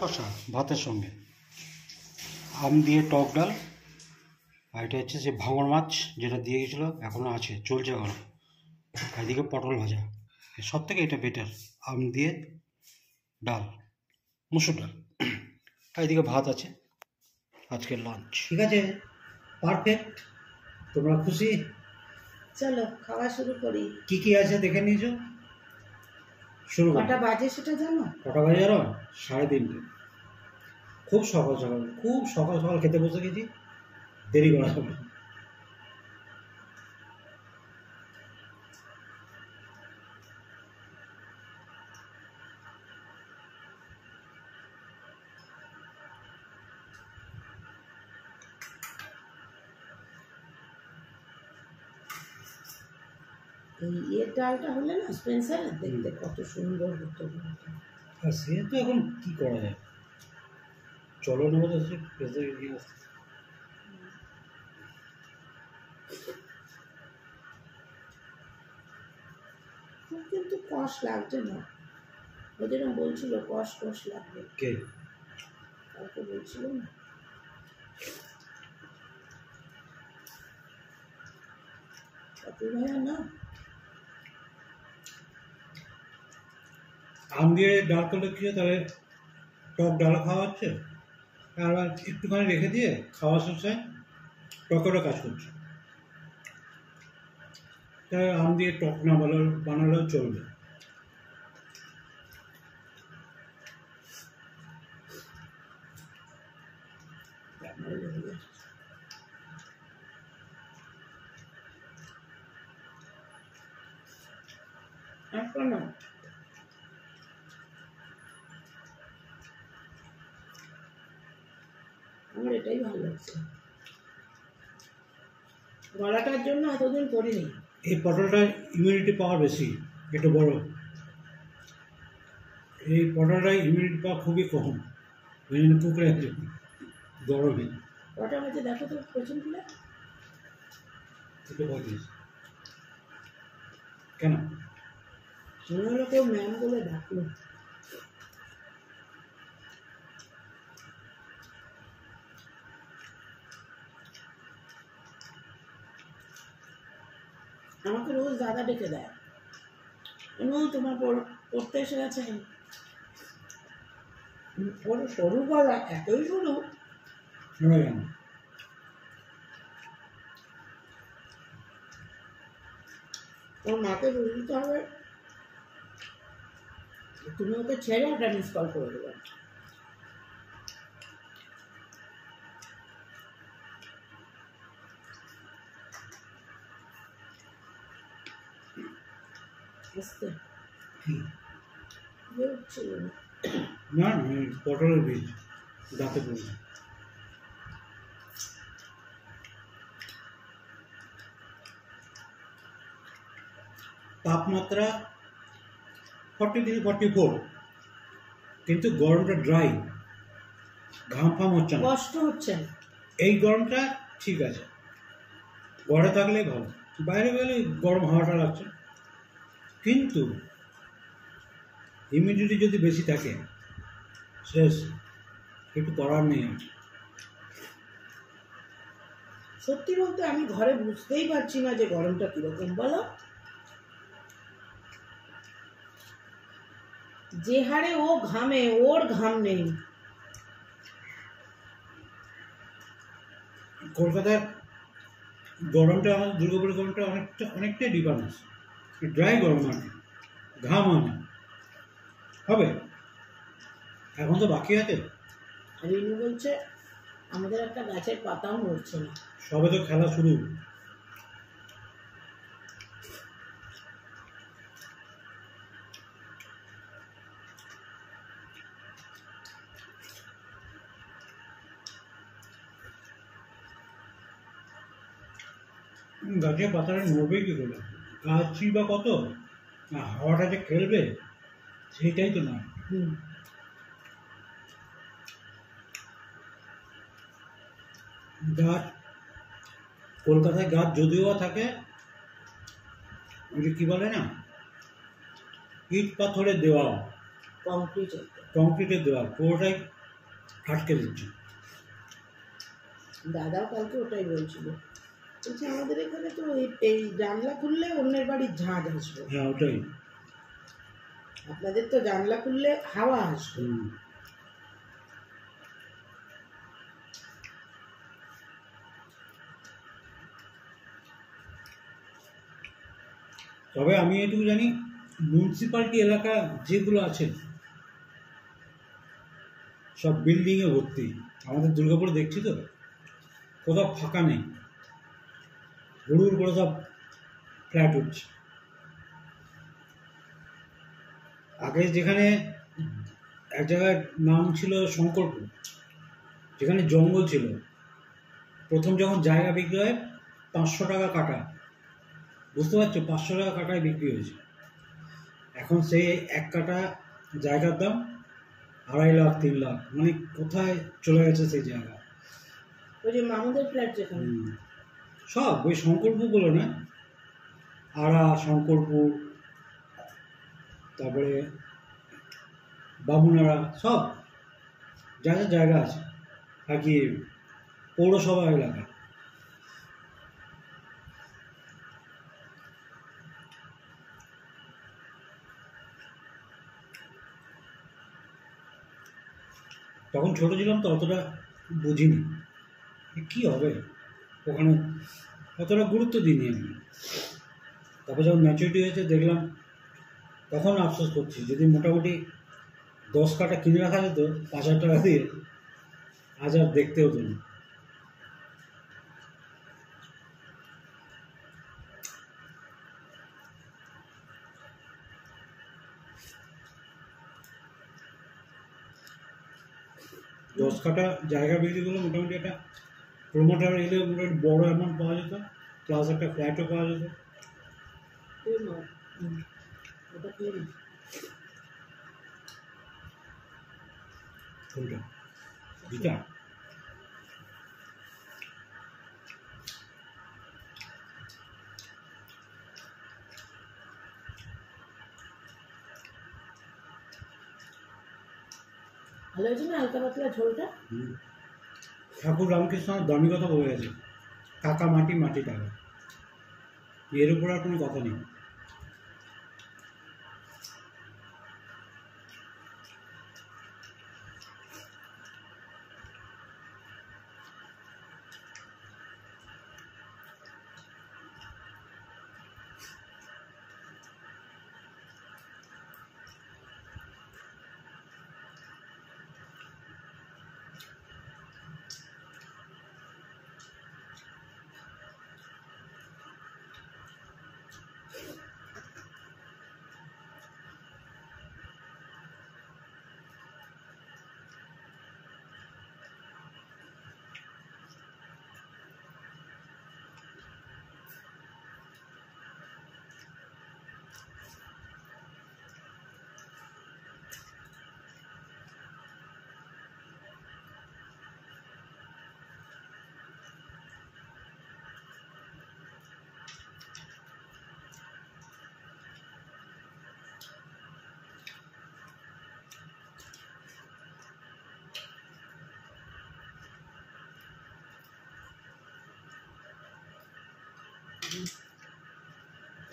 কষা ভাতের সঙ্গে আম দিয়ে টক ডাল, আর এটা হচ্ছে সে ভাঙর মাছ যেটা দিয়ে গেছিলো, এখনও আছে, চলছে এখনো। এদিকে পটল ভাজা, সব থেকে এটা বেটার। আম দিয়ে ডাল, মুসুর ডাল, আর এদিকে ভাত আছে, আজকের লাঞ্চ। ঠিক আছে, পারফেক্ট। তোমরা খুশি? চলো খাওয়া শুরু করি। কি কি আছে দেখে নিয়েছো? শুরু করো। কটা বাজে সেটা জানো? কটা বাজে জানো? 3:30। খুব সকাল সকাল, খুব সকাল সকাল খেতে বসে গেছি, দেরি করা যাবে। এই ডালটা হলে না স্পেন্সারের দেখতে কত সুন্দর হতো। আর সে তো এখন কি করা যায়, চলো নেবো তো সে পেঁচে গিয়ে আসতে। কিন্তু কষ লাগছে না, ওদের বলছিল কষ কষ লাগবে। কে কাউকে বলছিল না? ভাইয়া না, আম দিয়ে ডাল করলে কি হয়, তাহলে টক ডাল খাওয়া হচ্ছে, আর একটুখানি রেখে দিয়ে খাওয়া শেষে টকেরও কাজ করছে। তাই আম দিয়ে টক না বানালেও চলবে। এখনো আমার এটাই ভালো লাগছে। গলাটার জন্য এতদিন করিনি। এই পটলটা ইমিউনিটি পাওয়ার বেশি, একটু বড়। এই পটলটায় ইমিউনিটি পাওয়ার খুবই কম, ওই জন্য কুকড়ে আছে গরমে। কটা বাজে দেখো তো পেছন খুলে। 2:35। কেন? মনে হলো কেউ ম্যাম বলে ডাকলো। আমাকে রোজ দাদা ডেকে দেয়, তোমার পড়তে এসে গেছে। ওর সরু গলা, এতই সরু। ওর মাকে বুঝতে হবে, তুমি ওকে ছেড়ে একটা মিস কল করে দেবে। বুঝতে ছিল না, পটলের বীজ দাঁতে পড়বে। তাপমাত্রা 43-44, কিন্তু গরমটা ড্রাই, ঘাম ফাম হচ্ছে না, কষ্ট হচ্ছে না। এই গরমটা ঠিক আছে, ঘরে থাকলে ভালো, বাইরে গেলে গরম হাওয়াটা লাগছে। কিন্তু হিউমিডিটি যদি বেশি থাকে শেষ, একটু করার নেই। সত্যি বলতে আমি ঘরে বুঝতেই পারছি না যে গরমটা কিরকম, বলো। যে হারে ও ঘামে, ওর ঘাম নেই। কলকাতার গরমটা, আমাদের দুর্গাপুরের গরমটা অনেকটাই ডিফারেন্স। ড্রাই গরম, মানে ঘাম হয় না। হবে, এখন তো বাকি আছে। রিনু বলছে আমাদের একটা গাছের পাতাও নড়ছে না। সবে তো খেলা শুরু। গাছের পাতাটা নড়বে কি করে? গাছই বা কত, হাওয়াটা যে খেলবে সেইটাই তো না। গাছ, কলকাতায় গাছ যদিও থাকে, ওই কি বলে না, ইট পাথরের দেওয়াল, কংক্রিটের দেওয়াল, পুরোটাই আটকে দিচ্ছে। দাদাও কালকে ওটাই বলছিল, বলছে আমাদের এখানে তো এই জানলা খুললে অন্যের বাড়ির ঝাঁজ আসবে, হ্যাঁ ওটাই। আপনাদের তো জানলা খুললে হাওয়া আসবে। তবে আমি এটুকু জানি, মিউনিসিপ্যালিটি এলাকা যেগুলো আছে সব বিল্ডিংয়ে ভর্তি। আমাদের দুর্গাপুরে দেখছি তো, কোথাও ফাঁকা নেই, হুড়ুর করে সব ফ্ল্যাট উঠছে। আগে যেখানে এক জায়গায় নাম ছিল শঙ্করপুর, যেখানে জঙ্গল ছিল, প্রথম যখন জায়গা বিক্রি হয় 500 টাকা কাটা, বুঝতে পারছো, 500 টাকা কাটায় বিক্রি হয়েছে। এখন সেই এক কাটা জায়গার দাম 2.5 লাখ 3 লাখ, মানে কোথায় চলে গেছে সেই জায়গা। ওই যে মামুদের ফ্ল্যাট যেখানে, সব ওই শঙ্করপুর বলে না, আড়া শঙ্করপুর, তারপরে বামুনাড়া, সব যা যা জায়গা আছে আর কি পৌরসভা এলাকা। তখন ছোট ছিলাম তো অতটা বুঝিনি কি হবে ওখানে, অতটা গুরুত্ব দিইনি আমি। তারপর যখন ম্যাচুরিটি হয়েছে দেখলাম, তখন আফসোস করছি, যদি মোটামুটি 10 কাটা কিনে রাখা যেত 5,000 টাকা দিয়ে, আজ আর দেখতে হতো না। দশ কাটা জায়গা বিক্রি করলে মোটামুটি একটা প্রোমোটার এলে মোটামুটি বড় অ্যামাউন্ট পাওয়া যেত, প্লাস একটা ফ্ল্যাটও পাওয়া যেত। ওটা পেয়ে কোনটা গীতা? ভালো হয়েছে না হালকা পাতলা ঝোলটা? ঠাকুর রামকৃষ্ণ দামি কথা বলে গেছে, টাকা মাটি, মাটি টাকা, এর উপর আর কোনো কথা নেই।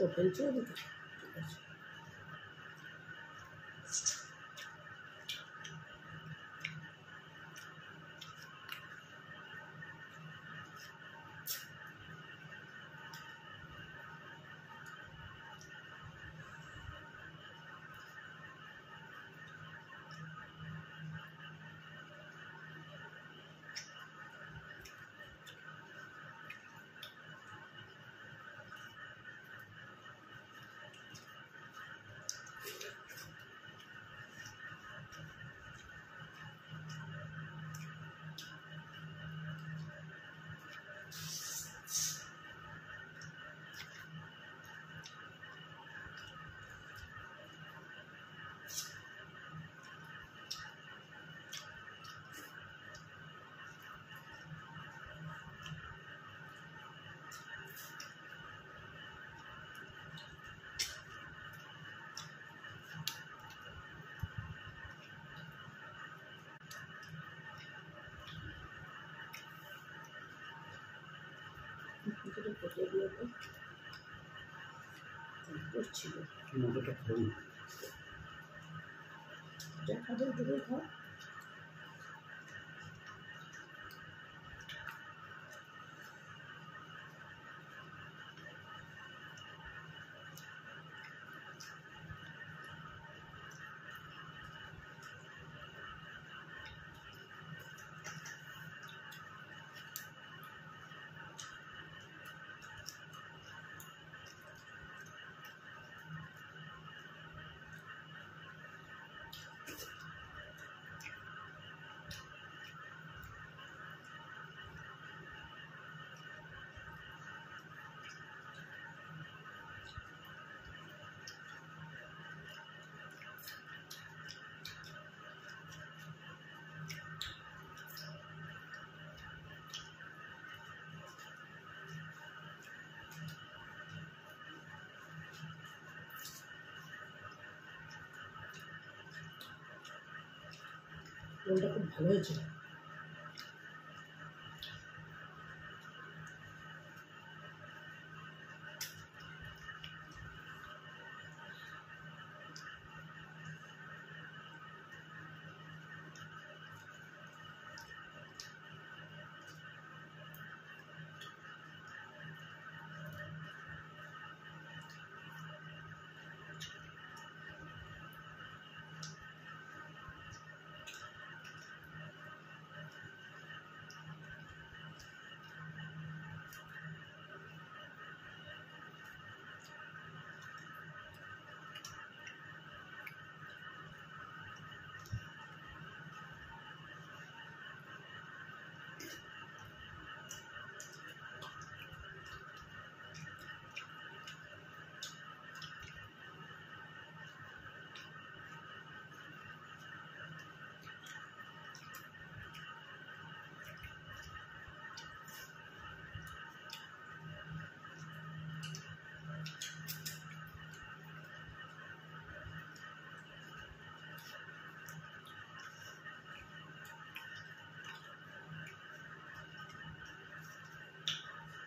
ও ফেলছে ওদিকে, ঠিক আছে। একটু কেটে দিয়ে তো করছিল। মোটাটা খাবো না। যা খাবে ওটুকুই খাও। রোলটা খুব ভালো হয়েছে।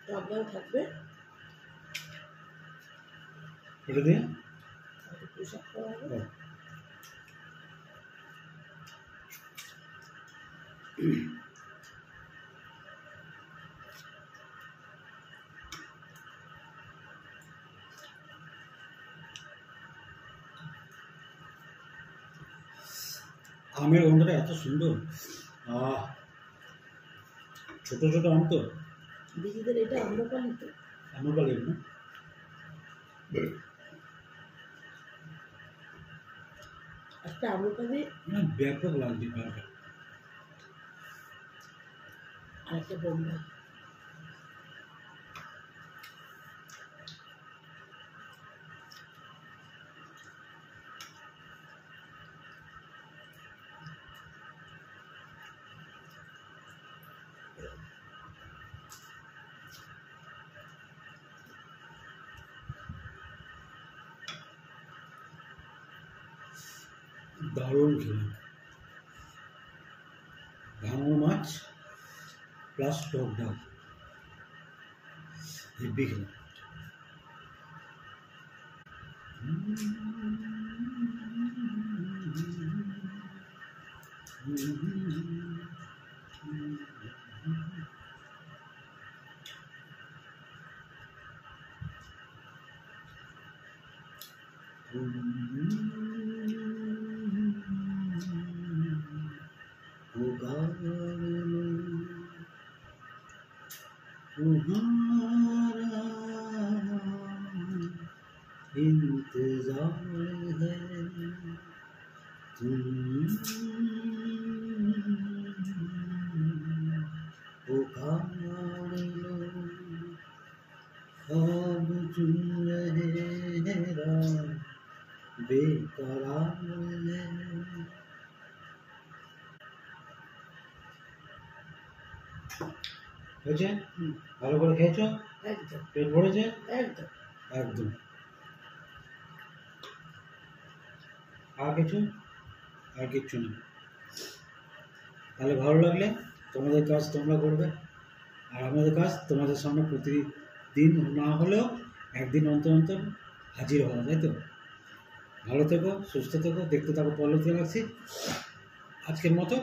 টক ডাল থাকবে, এটা দিয়ে একটু পোশাক করা হবে। আমের গন্ধটা এত সুন্দর। ছোট ছোট আম তো, দিদিদের এটা আম্রপালি তো। আম্রপালি না? একটা আম্রপালি ব্যাপক লাগছে খাওয়াটা। আর একটা বোম্বাই। দারুণ খেলাম। ভাঙো মাছ প্লাস টক ডাল, হেব্বি খেলাম। इंतजार है पुकार लो, ख्वाब चुन रहे हैं रात बेकरार है। হয়েছে? ভালো করে খেয়েছো? একদম পেট ভরেছে? একদম। একদম। আর কিছু? আর কিচ্ছু না। তাহলে ভালো লাগলে তোমাদের কাজ তোমরা করবে, আর আমাদের কাজ তোমাদের সামনে দিন না হলেও একদিন অন্তর অন্তর হাজির হওয়া, তাই তো? ভালো থেকো, সুস্থ থেকো, দেখতে থাকো পল্লবী গ্যালাক্সি। আজকের মতো